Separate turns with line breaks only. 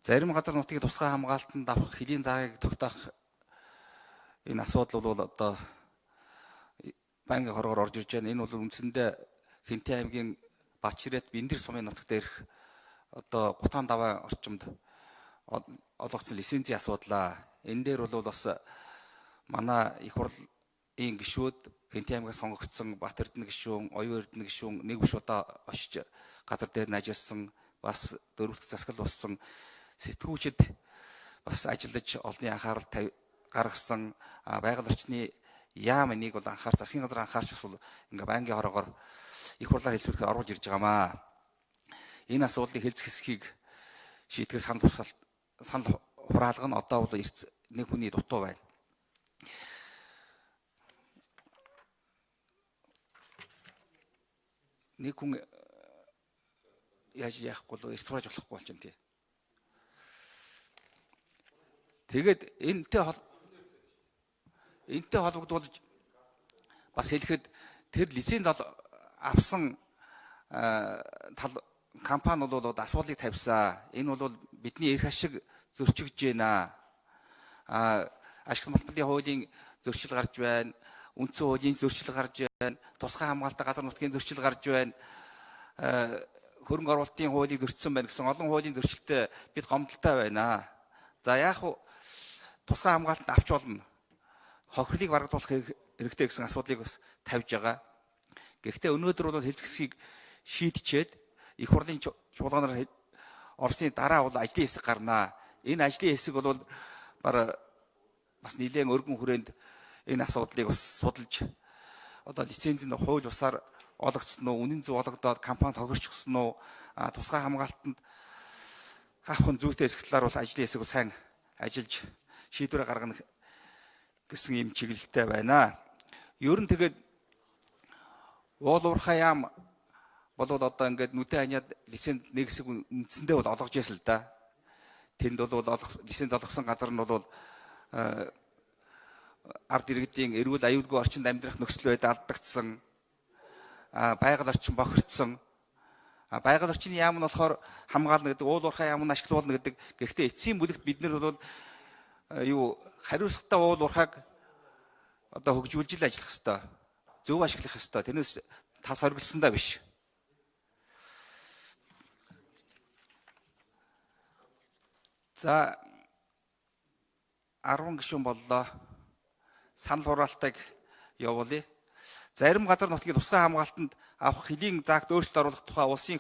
Зарим газар нутгийг тусгай хамгаалтанд авах хэлийн заагийг тогтоох энэ асуудал бол одоо байнгын хорогоор орж ирж байна. Энэ бол үндсэндээ Хинтээ аймгийн Бачирет Биндэр сумын нутагт ирэх одоо Гутаан даваа орчимд олгогдсон лицензийн асуудлаа. Энэ дээр бол бас манай их хурлын гишүүд Хинтээ аймгаас сонгогдсон Бат Эрдэнэ гишүүн, Оюун Эрдэнэ гишүүн нэг биш удаа очиж газар дээр нь ажилласан, бас дөрөвдөх засаглал болсон сэтгүүчд бас ажиллаж олонний анхаарал гаргасан байгаль орчны яам энийг бол засгийн газар анхаарч бас ингээ байнгын хорогоор их хурлаар хэлцүүлэхээр оруулж ирж байгаамаа. Энэ асуудлыг хэлцэх хэсгийг шийтгэх санал хураалга нь одоо бол нэг хүний дутуу байна. Нэг хүн яаж яахгүй л эрт сурааж болохгүй болж байна тий. Тэгээд энэтэй холбогдуулж бас хэлэхэд тэр лиценз авсан компани бол асуудлыг тавьсан. Энэ бол бидний эрх ашиг зөрчигдөж байна. Ашигт малтны хуулийн зөрчил гарч байна. Үндсэн хуулийн зөрчил гарч байна. Тусгай хамгаалалттай газар нутгийн зөрчил гарч байна. Хөрөнгө оруулалтын хуулийг зөрчсөн байна гэсэн олон хуулийн зөрчилтэй бид гомдолтой байна. За яах вэ? Тусгай хамгаалтанд авч болно. Хохирлыг баргадуулах хэрэгтэй гэсэн асуудлыг бас тавьж байгаа. Гэхдээ өнөөдөр бол хэлцэхийг шийдчихэд их хурлын чуулганаар Оросны дараа бол ажлын хэсэг гарнаа. Энэ ажлын хэсэг бол бас нэлээд өргөн хүрээнд энэ асуудлыг бас судалж одоо лицензийн хууль бусаар олгогдсон уу, үнэн зөв олгодоод компани тохирчихсон уу, тусгай хамгаалтанд авах зүйтэй хэсэг талаар бол ажлын хэсэг сайн ажиллаж шийдвэр гаргана гэсэн юм чиглэлтэй байна. Ер нь тэгээд уул уурхай яам болоод одоо ингээд нүдэн ханиад лиценз нэг хэсэг үндсэндээ бол олгож ясал да. Тэнд бол лиценз олгосон газар нь бол ард иргэдийн эрүүл аюулгүй орчинд амьдрах нөхцөл байдал алдагдсан, байгаль орчин бохирдсон. Байгаль орчны яам нь болохоор хамгаална гэдэг, уул уурхай яам нь ашиглуулна гэдэг. Гэхдээ эцсийн бүлэгт бид нар бол хариуцлагатай уул уурхайг одоо хөгжүүлж ажиллах ёстой. Зөв ашиглах ёстой. Тэрнээс тас хоригдсондоо биш. За 10 гишүүн боллоо. Санал хураалтыг явуулъя. Зарим газар нутгийг тусгай хамгаалтанд авах хэлийн заагт өөрчлөлт оруулах тухай улсын